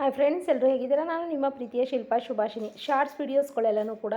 Hi friends, ಎಲ್ಲರೂ ಹೇಗಿದ್ದೀರಾ? ನಾನು ನಿಮ್ಮ ಪ್ರೀತಿಯ ಶಿಲ್ಪಾ ಶುಭಾಷಿಣಿ. ಶಾರ್ಟ್ಸ್ ವೀಡಿಯೋಸ್ಗಳೆಲ್ಲನೂ ಕೂಡ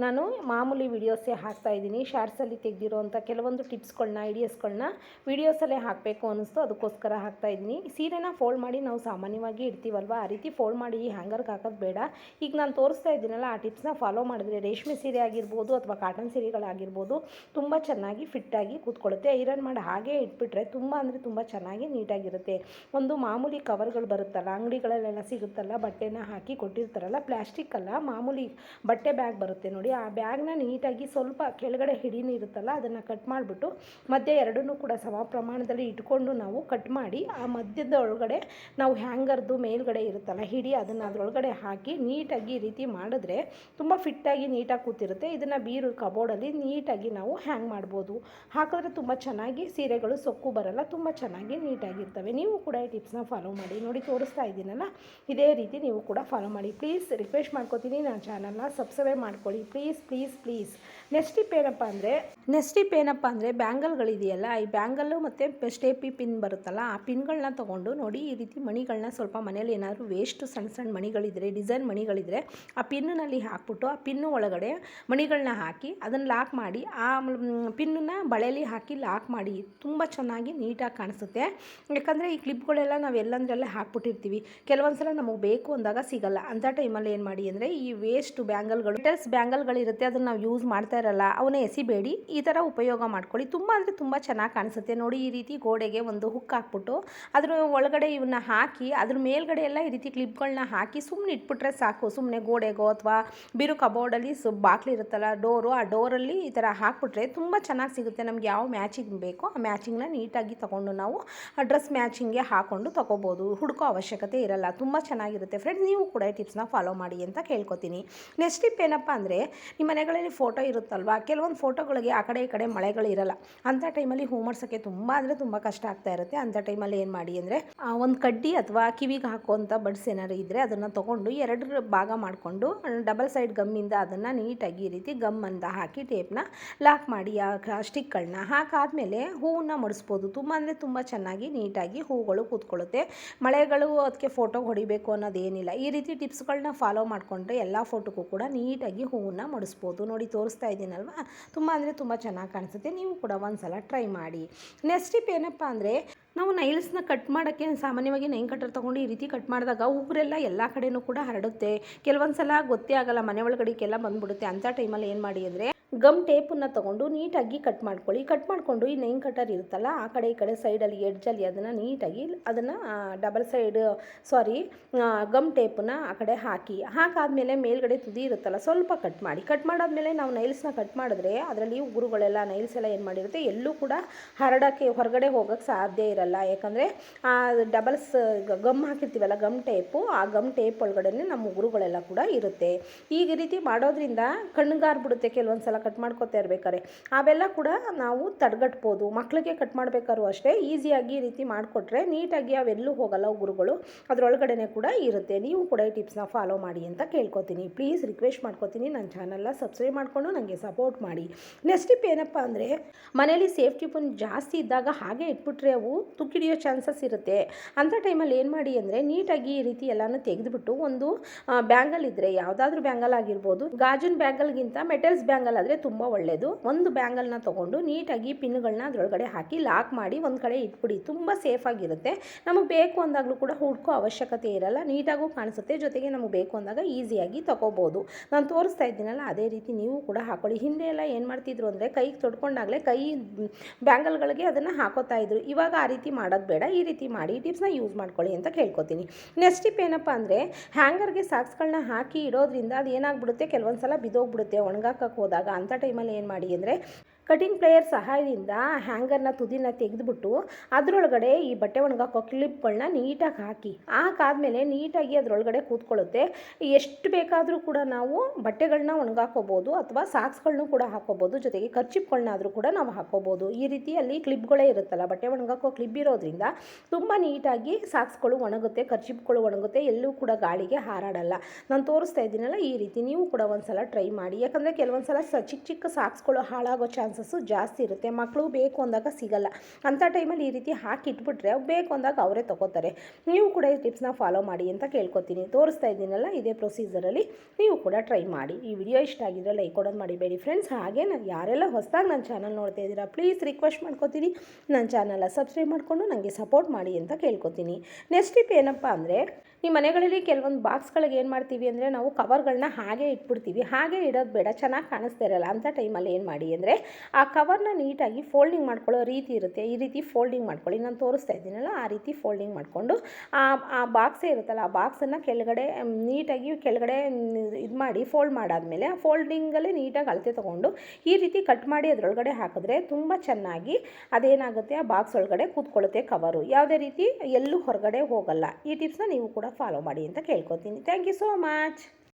ನಾನು ಮಾಮೂಲಿ ವೀಡಿಯೋಸೇ ಹಾಕ್ತಾಯಿದ್ದೀನಿ. ಶಾರ್ಟ್ಸಲ್ಲಿ ತೆಗೆದಿರೋಂಥ ಕೆಲವೊಂದು ಟಿಪ್ಸ್ಗಳನ್ನ, ಐಡಿಯಾಸ್ಗಳನ್ನ ವೀಡಿಯೋಸಲ್ಲೇ ಹಾಕಬೇಕು ಅನ್ನಿಸ್ತು, ಅದಕ್ಕೋಸ್ಕರ ಹಾಕ್ತಾಯಿದ್ದೀನಿ. ಸೀರೆನ ಫೋಲ್ಡ್ ಮಾಡಿ ನಾವು ಸಾಮಾನ್ಯವಾಗಿ ಇಡ್ತೀವಲ್ವ, ಆ ರೀತಿ ಫೋಲ್ಡ್ ಮಾಡಿ ಹ್ಯಾಂಗರ್ಗೆ ಹಾಕೋದು ಬೇಡ. ಈಗ ನಾನು ತೋರಿಸ್ತಾ ಇದ್ದೀನಲ್ಲ, ಆ ಟಿಪ್ಸ್ನ ಫಾಲೋ ಮಾಡಿದ್ರೆ ರೇಷ್ಮೆ ಸೀರೆ ಆಗಿರ್ಬೋದು ಅಥವಾ ಕಾಟನ್ ಸೀರೆಗಳಾಗಿರ್ಬೋದು ತುಂಬ ಚೆನ್ನಾಗಿ ಫಿಟ್ಟಾಗಿ ಕೂತ್ಕೊಳ್ಳುತ್ತೆ. ಐರನ್ ಮಾಡಿ ಹಾಗೇ ಇಟ್ಬಿಟ್ರೆ ತುಂಬ ಅಂದರೆ ತುಂಬ ಚೆನ್ನಾಗಿ ನೀಟಾಗಿರುತ್ತೆ. ಒಂದು ಮಾಮೂಲಿ ಕವರ್ಗಳು ಬರುತ್ತಲ್ಲ, ಅಂಗಡಿಗಳಲ್ಲೆಲ್ಲ ಸಿಗುತ್ತಲ್ಲ, ಬಟ್ಟೆನ ಹಾಕಿ ಕೊಟ್ಟಿರ್ತಾರಲ್ಲ, ಪ್ಲಾಸ್ಟಿಕ್ ಅಲ್ಲ, ಮಾಮೂಲಿ ಬಟ್ಟೆ ಬ್ಯಾಗ್ ಬರುತ್ತೆ ನೋಡಿ, ಆ ಬ್ಯಾಗ್ನ ನೀಟಾಗಿ ಸ್ವಲ್ಪ ಕೆಳಗಡೆ ಹಿಡಿನೂ ಇರುತ್ತಲ್ಲ, ಅದನ್ನು ಕಟ್ ಮಾಡಿಬಿಟ್ಟು ಮಧ್ಯೆ ಎರಡನ್ನೂ ಕೂಡ ಸಮ ಪ್ರಮಾಣದಲ್ಲಿ ಇಟ್ಕೊಂಡು ನಾವು ಕಟ್ ಮಾಡಿ ಆ ಮಧ್ಯದ ಒಳಗಡೆ ನಾವು ಹ್ಯಾಂಗರ್ದು ಮೇಲ್ಗಡೆ ಇರುತ್ತಲ್ಲ ಹಿಡಿ, ಅದನ್ನು ಅದರೊಳಗಡೆ ಹಾಕಿ ನೀಟಾಗಿ ಈ ರೀತಿ ಮಾಡಿದ್ರೆ ತುಂಬ ಫಿಟ್ಟಾಗಿ ನೀಟಾಗಿ ಕೂತಿರುತ್ತೆ. ಇದನ್ನು ಬೀರು ಕಬೋರ್ಡಲ್ಲಿ ನೀಟಾಗಿ ನಾವು ಹ್ಯಾಂಗ್ ಮಾಡ್ಬೋದು. ಹಾಕಿದ್ರೆ ತುಂಬ ಚೆನ್ನಾಗಿ ಸೀರೆಗಳು ಸೊಕ್ಕು ಬರಲ್ಲ, ತುಂಬ ಚೆನ್ನಾಗಿ ನೀಟಾಗಿರ್ತವೆ. ನೀವು ಕೂಡ ಈ ಟಿಪ್ಸ್ನ ಫಾಲೋ ಮಾಡಿ. ನೋಡಿ, ತೋರಿಸ್ತಾ ಇದ್ದೀನಲ್ಲ, ಇದೇ ರೀತಿ ನೀವು ಕೂಡ ಫಾಲೋ ಮಾಡಿ. ಪ್ಲೀಸ್ ರಿಕ್ವೆಸ್ಟ್ ಮಾಡ್ಕೋತೀನಿ, ನನ್ನ ಚಾನಲ್ನ ಸಬ್ಸ್ಕ್ರೈಬ್ ಮಾಡ್ಕೊಳ್ಳಿ please please please. Next tip ಏನಪ್ಪ ಅಂದರೆ ಬ್ಯಾಂಗಲ್ಗಳಿದೆಯಲ್ಲ, ಈ ಬ್ಯಾಂಗಲ್ಲು ಮತ್ತು ಸ್ಟೇಪಿ ಪಿನ್ ಬರುತ್ತಲ್ಲ, ಆ ಪಿನ್ಗಳನ್ನ ತೊಗೊಂಡು ನೋಡಿ, ಈ ರೀತಿ ಮಣಿಗಳನ್ನ ಸ್ವಲ್ಪ ಮನೇಲಿ ಏನಾದರೂ ವೇಸ್ಟ್ ಸಣ್ಣ ಸಣ್ಣ ಮಣಿಗಳಿದ್ರೆ, ಡಿಸೈನ್ ಮಣಿಗಳಿದ್ರೆ ಆ ಪಿನ್ನಲ್ಲಿ ಹಾಕ್ಬಿಟ್ಟು ಆ ಪಿನ್ನು ಒಳಗಡೆ ಮಣಿಗಳನ್ನ ಹಾಕಿ ಅದನ್ನು ಲಾಕ್ ಮಾಡಿ, ಆ ಪಿನ್ನನ್ನ ಬಳೆಯಲ್ಲಿ ಹಾಕಿ ಲಾಕ್ ಮಾಡಿ, ತುಂಬ ಚೆನ್ನಾಗಿ ನೀಟಾಗಿ ಕಾಣಿಸುತ್ತೆ. ಯಾಕಂದರೆ ಈ ಕ್ಲಿಪ್ಗಳೆಲ್ಲ ನಾವು ಎಲ್ಲಂದ್ರಲ್ಲೇ ಹಾಕ್ಬಿಟ್ಟಿರ್ತೀವಿ, ಕೆಲವೊಂದು ಸಲ ನಮಗೆ ಬೇಕು ಅಂದಾಗ ಸಿಗಲ್ಲ. ಅಂಥ ಟೈಮಲ್ಲಿ ಏನು ಮಾಡಿ ಅಂದರೆ, ಈ ವೇಸ್ಟ್ ಬ್ಯಾಂಗಲ್ಗಳು, ಮೆಟಲ್ಸ್ ಬ್ಯಾಂಗಲ್ಗಳಿರುತ್ತೆ, ಅದನ್ನು ನಾವು ಯೂಸ್ ಮಾಡ್ತಾ ಇರಲ್ಲ, ಅವನ್ನ ಎಸಿಬೇಡಿ, ಈ ಥರ ಉಪಯೋಗ ಮಾಡ್ಕೊಳ್ಳಿ. ತುಂಬ ಅಂದರೆ ತುಂಬ ಚೆನ್ನಾಗಿ ಕಾಣಿಸುತ್ತೆ. ನೋಡಿ, ಈ ರೀತಿ ಗೋಡೆಗೆ ಒಂದು ಹುಕ್ ಹಾಕ್ಬಿಟ್ಟು ಅದ್ರ ಒಳಗಡೆ ಇವನ್ನ ಹಾಕಿ ಅದ್ರ ಮೇಲ್ಗಡೆ ಎಲ್ಲ ಈ ರೀತಿ ಕ್ಲಿಪ್ಗಳನ್ನ ಹಾಕಿ ಸುಮ್ಮನೆ ಇಟ್ಬಿಟ್ರೆ ಸಾಕು. ಸುಮ್ಮನೆ ಗೋಡೆಗೋ ಅಥವಾ ಬೀರು ಕಬೋರ್ಡಲ್ಲಿ ಬಾಕ್ಲಿರುತ್ತಲ್ಲ, ಡೋರು, ಆ ಡೋರಲ್ಲಿ ಈ ಥರ ಹಾಕ್ಬಿಟ್ರೆ ತುಂಬ ಚೆನ್ನಾಗಿ ಸಿಗುತ್ತೆ. ನಮ್ಗೆ ಯಾವ ಮ್ಯಾಚಿಂಗ್ ಬೇಕೋ ಆ ಮ್ಯಾಚಿಂಗ್ನ ನೀಟಾಗಿ ತೊಗೊಂಡು ನಾವು ಆ ಡ್ರೆಸ್ ಮ್ಯಾಚಿಂಗ್ಗೆ ಹಾಕ್ಕೊಂಡು ತೊಗೋಬೋದು. ಹುಡುಕೋ ಅವಶ್ಯಕತೆ ಇರಲ್ಲ, ತುಂಬ ಚೆನ್ನಾಗಿರುತ್ತೆ. ಫ್ರೆಂಡ್ಸ್, ನೀವು ಕೂಡ ಈ ಟಿಪ್ಸ್ನ ಫಾಲೋ ಮಾಡಿ ಅಂತ ಕೇಳ್ಕೊತೀನಿ. ನೆಕ್ಸ್ಟ್ ಟಿಪ್ ಏನಪ್ಪ ಅಂದರೆ, ನಿಮ್ಮ ಮನೆಗಳಲ್ಲಿ ಫೋಟೋ ಇರುತ್ತಲ್ವ, ಕೆಲವೊಂದು ಫೋಟೋಗಳಿಗೆ ಆ ಕಡೆ ಈ ಕಡೆ ಮಳೆಗಳಿರಲ್ಲ. ಅಂಥ ಟೈಮಲ್ಲಿ ಹೂ ಮಾಡ್ಸೋಕ್ಕೆ ತುಂಬ ಅಂದರೆ ತುಂಬ ಕಷ್ಟ ಆಗ್ತಾ ಇರುತ್ತೆ. ಅಂಥ ಟೈಮಲ್ಲಿ ಏನು ಮಾಡಿ ಅಂದರೆ, ಒಂದು ಕಡ್ಡಿ ಅಥವಾ ಕಿವಿಗೆ ಹಾಕುವಂಥ ಬಡ್ಸ್ ಏನಾದ್ರು ಇದ್ದರೆ ಅದನ್ನು ತೊಗೊಂಡು ಎರಡು ಭಾಗ ಮಾಡಿಕೊಂಡು ಡಬಲ್ ಸೈಡ್ ಗಮ್ಮಿಂದ ಅದನ್ನು ನೀಟಾಗಿ ಈ ರೀತಿ ಗಮ್ಮಂದ ಹಾಕಿ ಟೇಪ್ನ ಲಾಕ್ ಮಾಡಿ ಆ ಸ್ಟಿಕ್ಗಳನ್ನ ಹಾಕಾದ್ಮೇಲೆ ಹೂವನ್ನ ಮಡಿಸ್ಬೋದು. ತುಂಬ ಅಂದರೆ ತುಂಬ ಚೆನ್ನಾಗಿ ನೀಟಾಗಿ ಹೂಗಳು ಕೂತ್ಕೊಳ್ಳುತ್ತೆ. ಮಳೆಗಳು ಅದಕ್ಕೆ ಫೋಟೋ ಹೊಡಿಬೇಕು ಅನ್ನೋದೇನಿಲ್ಲ. ಈ ರೀತಿ ಟಿಪ್ಸ್ಗಳನ್ನ ಫಾಲೋ ಮಾಡಿಕೊಂಡ್ರೆ ಎಲ್ಲ ಫೋಟೋಕ್ಕೂ ಕೂಡ ನೀಟಾಗಿ ಹೂವನ್ನ ಮಡಿಸ್ಬೋದು. ನೋಡಿ, ತೋರಿಸ್ತಾ ಇದ್ದೀನಲ್ವ, ತುಂಬ ಅಂದರೆ ತುಂಬ ಚೆನ್ನಾಗಿ ಕಾಣಿಸುತ್ತೆ. ನೀವು ಕೂಡ ಒಂದು ಸಲ ಟ್ರೈ ಮಾಡಿ. ನೆಕ್ಸ್ಟ್ ಟಿಪ್ ಏನಪ್ಪ ಅಂದರೆ, ನಾವು ನೈಲ್ಸ್ನ ಕಟ್ ಮಾಡೋಕ್ಕೆ ಸಾಮಾನ್ಯವಾಗಿ ನೈನ್ ಕಟ್ಟರ್ ತೊಗೊಂಡು ಈ ರೀತಿ ಕಟ್ ಮಾಡಿದಾಗ ಉಗುರೆಲ್ಲ ಎಲ್ಲ ಕಡೆಯೂ ಕೂಡ ಹರಡುತ್ತೆ. ಕೆಲವೊಂದು ಸಲ ಗೊತ್ತೇ ಆಗಲ್ಲ, ಮನೆ ಒಳಗಡೆಗೆಲ್ಲ ಬಂದುಬಿಡುತ್ತೆ. ಅಂಥ ಟೈಮಲ್ಲಿ ಏನು ಮಾಡಿ ಅಂದರೆ, ಗಮ್ ಟೇಪನ್ನು ತೊಗೊಂಡು ನೀಟಾಗಿ ಕಟ್ ಮಾಡ್ಕೊಳ್ಳಿ. ಕಟ್ ಮಾಡಿಕೊಂಡು ಈ ನೈನ್ ಕಟರ್ ಇರುತ್ತಲ್ಲ, ಆ ಕಡೆ ಈ ಕಡೆ ಸೈಡಲ್ಲಿ ಎಡ್ಜಲ್ಲಿ ಅದನ್ನು ನೀಟಾಗಿ ಡಬಲ್ ಸೈಡ್ ಗಮ್ ಟೇಪನ್ನ ಆ ಕಡೆ ಹಾಕಾದ್ಮೇಲೆ ಮೇಲ್ಗಡೆ ತುದಿ ಇರುತ್ತಲ್ಲ ಸ್ವಲ್ಪ ಕಟ್ ಮಾಡಿ. ಕಟ್ ಮಾಡಾದ್ಮೇಲೆ ನಾವು ನೈಲ್ಸ್ನ ಕಟ್ ಮಾಡಿದ್ರೆ ಅದರಲ್ಲಿ ಉಗುರುಗಳೆಲ್ಲ, ನೈಲ್ಸ್ ಎಲ್ಲ ಏನು ಮಾಡಿರುತ್ತೆ, ಎಲ್ಲೂ ಕೂಡ ಹರಡೋಕ್ಕೆ ಹೊರಗಡೆ ಹೋಗೋಕ್ಕೆ ಸಾಧ್ಯ ಇರಲ್ಲ. ಯಾಕಂದರೆ ಆ ಡಬಲ್ಸ್ ಗಮ್ ಹಾಕಿರ್ತೀವಲ್ಲ, ಗಮ್ ಟೇಪು, ಆ ಗಮ್ ಟೇಪ್ ಒಳಗಡೆ ನಮ್ಮ ಉಗುರುಗಳೆಲ್ಲ ಕೂಡ ಇರುತ್ತೆ. ಈ ರೀತಿ ಮಾಡೋದ್ರಿಂದ ಕಣ್ಗಾರ್ಬಿಡುತ್ತೆ. ಕೆಲವೊಂದು ಸಲ ಕಟ್ ಮಾಡ್ಕೊತಾ ಇರ್ಬೇಕಾರೆ ಅವೆಲ್ಲ ಕೂಡ ನಾವು ತಡೆಗಟ್ಬೋದು. ಮಕ್ಕಳಿಗೆ ಕಟ್ ಮಾಡಬೇಕಾದ್ರೂ ಅಷ್ಟೇ ಈಸಿಯಾಗಿ ಈ ರೀತಿ ಮಾಡಿಕೊಟ್ರೆ ನೀಟಾಗಿ ಅವೆಲ್ಲೂ ಹೋಗಲ್ಲ ಉಗುರುಗಳು, ಅದರೊಳಗಡೆ ಕೂಡ ಇರುತ್ತೆ. ನೀವು ಕೂಡ ಈ ಟಿಪ್ಸ್ನ ಫಾಲೋ ಮಾಡಿ ಅಂತ ಕೇಳ್ಕೊತೀನಿ. ಪ್ಲೀಸ್ ರಿಕ್ವೆಸ್ಟ್ ಮಾಡ್ಕೊತೀನಿ, ನನ್ನ ಚಾನಲ್ನ ಸಬ್ಸ್ಕ್ರೈಬ್ ಮಾಡಿಕೊಂಡು ನನಗೆ ಸಪೋರ್ಟ್ ಮಾಡಿ. ನೆಕ್ಸ್ಟ್ ಟಿಪ್ ಏನಪ್ಪ ಅಂದರೆ, ಮನೇಲಿ ಸೇಫ್ಟಿ ಪಿನ್ ಜಾಸ್ತಿ ಇದ್ದಾಗ ಹಾಗೆ ಇಟ್ಬಿಟ್ರೆ ಅವು ತುಕ್ಕಿಡಿಯೋ ಚಾನ್ಸಸ್ ಇರುತ್ತೆ. ಅಂಥ ಟೈಮಲ್ಲಿ ಏನು ಮಾಡಿ ಅಂದರೆ, ನೀಟಾಗಿ ಈ ರೀತಿ ಎಲ್ಲನೂ ತೆಗೆದುಬಿಟ್ಟು ಒಂದು ಬ್ಯಾಂಗಲ್ ಇದ್ದರೆ, ಯಾವುದಾದ್ರೂ ಬ್ಯಾಂಗಲ್ ಆಗಿರ್ಬೋದು, ಗಾಜಿನ ಬ್ಯಾಂಗಲ್ಗಿಂತ ಮೆಟಲ್ಸ್ ಬ್ಯಾಂಗಲ್ ಆದರೆ ತುಂಬ ಒಳ್ಳೆಯದು. ಒಂದು ಬ್ಯಾಂಗಲ್ನ ತೊಗೊಂಡು ನೀಟಾಗಿ ಪಿನ್ಗಳನ್ನ ಅದರೊಳಗಡೆ ಹಾಕಿ ಲಾಕ್ ಮಾಡಿ ಒಂದು ಕಡೆ ಇಟ್ಬಿಡಿ. ತುಂಬ ಸೇಫಾಗಿರುತ್ತೆ. ನಮಗೆ ಬೇಕು ಅಂದಾಗಲೂ ಕೂಡ ಹುಡ್ಕೋ ಅವಶ್ಯಕತೆ ಇರಲ್ಲ, ನೀಟಾಗೂ ಕಾಣಿಸುತ್ತೆ. ಜೊತೆಗೆ ನಮಗೆ ಬೇಕು ಅಂದಾಗ ಈಸಿಯಾಗಿ ತೊಗೋಬೋದು. ನಾನು ತೋರಿಸ್ತಾ ಇದ್ದೀನಲ್ಲ, ಅದೇ ರೀತಿ ನೀವು ಕೂಡ ಹಾಕೊಳ್ಳಿ. ಹಿಂದೆ ಎಲ್ಲ ಏನು ಮಾಡ್ತಿದ್ರು ಅಂದರೆ, ಕೈಗೆ ತೊಡ್ಕೊಂಡಾಗಲೇ ಕೈ ಬ್ಯಾಂಗಲ್ಗಳಿಗೆ ಅದನ್ನು ಹಾಕೋತಾ ಇದ್ರು. ಇವಾಗ ಆ ರೀತಿ ಮಾಡೋದು ಬೇಡ, ಈ ರೀತಿ ಮಾಡಿ ಟಿಪ್ಸ್ನ ಯೂಸ್ ಮಾಡ್ಕೊಳ್ಳಿ ಅಂತ ಕೇಳ್ಕೊತೀನಿ. ನೆಕ್ಸ್ಟ್ ಟಿಪ್ ಏನಪ್ಪ ಅಂದರೆ, ಹ್ಯಾಂಗರ್ಗೆ ಸಾಕ್ಸ್ಗಳನ್ನ ಹಾಕಿ ಇಡೋದ್ರಿಂದ ಅದು ಏನಾಗ್ಬಿಡುತ್ತೆ, ಕೆಲವೊಂದು ಸಲ ಬಿದ್ದೋಗ್ಬಿಡುತ್ತೆ ಒಣಗಾಕಕ್ಕೆ ಹೋದಾಗ. ಅಂಥ ಟೈಮಲ್ಲಿ ಏನು ಮಾಡಿ ಅಂದರೆ, ಕಟಿಂಗ್ ಪ್ಲೇಯರ್ ಸಹಾಯದಿಂದ ಹ್ಯಾಂಗರ್ನ ತುದಿನ ತೆಗೆದುಬಿಟ್ಟು ಅದರೊಳಗಡೆ ಈ ಬಟ್ಟೆ ಒಣಗಾಕೋ ಕ್ಲಿಪ್ಗಳನ್ನ ನೀಟಾಗಿ ಹಾಕಾದ್ಮೇಲೆ ನೀಟಾಗಿ ಅದರೊಳಗಡೆ ಕೂತ್ಕೊಳ್ಳುತ್ತೆ. ಎಷ್ಟು ಬೇಕಾದರೂ ಕೂಡ ನಾವು ಬಟ್ಟೆಗಳನ್ನ ಒಣಗಾಕೋಬೋದು ಅಥವಾ ಸಾಕ್ಸ್ಗಳನ್ನೂ ಕೂಡ ಹಾಕೋಬೋದು. ಜೊತೆಗೆ ಕರ್ಚಿಪ್ಗಳನ್ನಾದರೂ ಕೂಡ ನಾವು ಹಾಕೋಬೋದು. ಈ ರೀತಿಯಲ್ಲಿ ಕ್ಲಿಪ್ಗಳೇ ಇರುತ್ತಲ್ಲ, ಬಟ್ಟೆ ಒಣಗಾಕೋ ಕ್ಲಿಪ್ ಇರೋದ್ರಿಂದ ತುಂಬ ನೀಟಾಗಿ ಸಾಕ್ಸ್ಗಳು ಒಣಗುತ್ತೆ, ಕರ್ಚಿಪ್ಗಳು ಒಣಗುತ್ತೆ, ಎಲ್ಲೂ ಕೂಡ ಗಾಳಿಗೆ ಹಾರಾಡಲ್ಲ. ನಾನು ತೋರಿಸ್ತಾ ಇದ್ದೀನಲ್ಲ, ಈ ರೀತಿ ನೀವು ಕೂಡ ಒಂದು ಸಲ ಟ್ರೈ ಮಾಡಿ. ಯಾಕಂದರೆ ಕೆಲವೊಂದು ಸಲ ಚಿಕ್ಕ ಚಿಕ್ಕ ಸಾಕ್ಸ್ಗಳು ಹಾಳಾಗೋ ಚಾನ್ಸ್ ಚಾನ್ಸಸ್ಸು ಜಾಸ್ತಿ ಇರುತ್ತೆ. ಮಕ್ಕಳು ಬೇಕು ಅಂದಾಗ ಸಿಗಲ್ಲ, ಅಂಥ ಟೈಮಲ್ಲಿ ಈ ರೀತಿ ಹಾಕಿ ಇಟ್ಬಿಟ್ರೆ ಬೇಕು ಅಂದಾಗ ಅವರೇ ತೊಗೋತಾರೆ. ನೀವು ಕೂಡ ಈ ಟಿಪ್ಸ್ನ ಫಾಲೋ ಮಾಡಿ ಅಂತ ಕೇಳ್ಕೊತೀನಿ. ತೋರಿಸ್ತಾ ಇದ್ದೀನಲ್ಲ ಇದೇ ಪ್ರೊಸೀಜರಲ್ಲಿ ನೀವು ಕೂಡ ಟ್ರೈ ಮಾಡಿ. ಈ ವಿಡಿಯೋ ಇಷ್ಟ ಆಗಿದ್ರೆ ಲೈಕ್ ಕೊಡೋದು ಮರಿಬೇಡಿ ಫ್ರೆಂಡ್ಸ್. ಹಾಗೆ ನಾನು ಯಾರೆಲ್ಲ ಹೊಸದಾಗಿ ನನ್ನ ಚಾನಲ್ ನೋಡ್ತಾ ಇದ್ದೀರಾ ಪ್ಲೀಸ್ ರಿಕ್ವೆಸ್ಟ್ ಮಾಡ್ಕೊತೀನಿ, ನನ್ನ ಚಾನಲ್ನ ಸಬ್ಸ್ಕ್ರೈಬ್ ಮಾಡಿಕೊಂಡು ನನಗೆ ಸಪೋರ್ಟ್ ಮಾಡಿ ಅಂತ ಕೇಳ್ಕೊತೀನಿ. ನೆಕ್ಸ್ಟ್ ಟಿಪ್ ಏನಪ್ಪ ಅಂದರೆ, ಈ ಮನೆಗಳಲ್ಲಿ ಕೆಲವೊಂದು ಬಾಕ್ಸ್ಗಳಿಗೆ ಏನು ಮಾಡ್ತೀವಿ ಅಂದರೆ ನಾವು ಕವರ್ಗಳನ್ನ ಹಾಗೆ ಇಟ್ಬಿಡ್ತೀವಿ. ಹಾಗೆ ಇಡೋದು ಬೇಡ, ಚೆನ್ನಾಗಿ ಕಾಣಿಸ್ತಾ ಇರಲ್ಲ. ಅಂಥ ಟೈಮಲ್ಲಿ ಏನು ಮಾಡಿ ಅಂದರೆ ಆ ಕವರ್ನ ನೀಟಾಗಿ ಫೋಲ್ಡಿಂಗ್ ಮಾಡ್ಕೊಳ್ಳೋ ರೀತಿ ಇರುತ್ತೆ. ಈ ರೀತಿ ಫೋಲ್ಡಿಂಗ್ ಮಾಡ್ಕೊಳ್ಳಿ, ನಾನು ತೋರಿಸ್ತಾ ಇದ್ದೀನಲ್ಲ ಆ ರೀತಿ ಫೋಲ್ಡಿಂಗ್ ಮಾಡಿಕೊಂಡು ಆ ಬಾಕ್ಸೇ ಇರುತ್ತಲ್ಲ ಆ ಬಾಕ್ಸನ್ನು ಕೆಳಗಡೆ ನೀಟಾಗಿ ಕೆಳಗಡೆ ಇದು ಮಾಡಿ ಫೋಲ್ಡ್ ಮಾಡಾದಮೇಲೆ ಆ ಫೋಲ್ಡಿಂಗಲ್ಲೇ ನೀಟಾಗಿ ಅಳತೆ ತೊಗೊಂಡು ಈ ರೀತಿ ಕಟ್ ಮಾಡಿ ಅದರೊಳಗಡೆ ಹಾಕಿದ್ರೆ ತುಂಬ ಚೆನ್ನಾಗಿ ಅದೇನಾಗುತ್ತೆ ಆ ಬಾಕ್ಸ್ ಒಳಗಡೆ ಕೂತ್ಕೊಳ್ಳುತ್ತೆ ಕವರು. ಯಾವುದೇ ರೀತಿ ಎಲ್ಲೂ ಹೊರಗಡೆ ಹೋಗಲ್ಲ. ಈ ಟಿಪ್ಸ್ನ ನೀವು ಕೂಡ ಫಾಲೋ ಮಾಡಿ ಅಂತ ಕೇಳ್ಕೊತೀನಿ. Thank you so much.